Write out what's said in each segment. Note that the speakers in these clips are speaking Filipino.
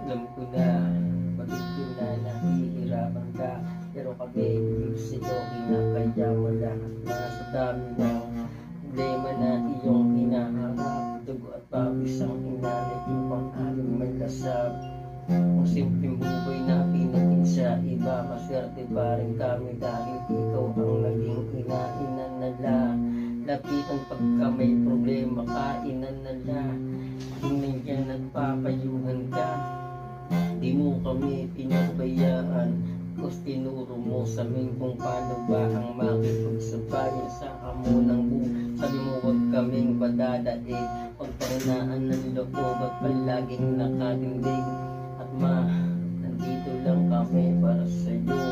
Alam ko na, pagiging na nahihirapan ka. Pero kami, ibig sa'yo, kinakaya mo lahat na sa dami ng problema na iyong hinaharap. Dugo at pawis ang inalit upang aming malasap. Kung simpleng buhay na pinagin sa iba, maswerte pa rin kami dahil ikaw ang naging inainan nila. Lapitan pagka may problema, kainan nila. Tingnan yan at papayuhan ka. Di mo kami pinabayaan, kus tinuro mo sa amin kung paano ba ang makipagsabayan sa hamunang sabi mo huwag kaming padadaig, huwag pangunaan ng loob at palaging nakatindig. At nandito lang kami para sa'yo,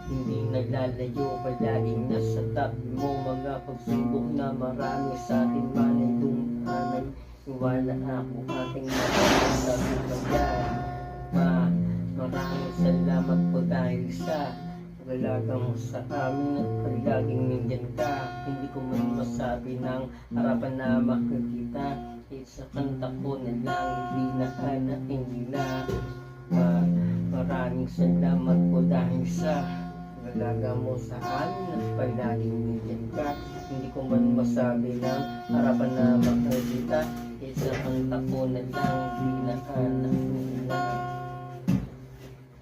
hindi naglalayo, palaging nasa tabi mo. Mga pagsubok na marami sa atin man ay dumanan, iwala ako ating sabi pa yan. Maraming salamat po dahil sa pagalaga mo sa amin at palaging nandyan ka. Hindi ko man masabi ng harapan na makikita, sa kanta ko na lang hindi na anak, hindi na. Maraming salamat po dahil sa pagalaga mo sa amin at palaging nandyan ka. Hindi ko man masabi ng harapan na makikita, sa kanta ko na lang hindi na anak, hindi na.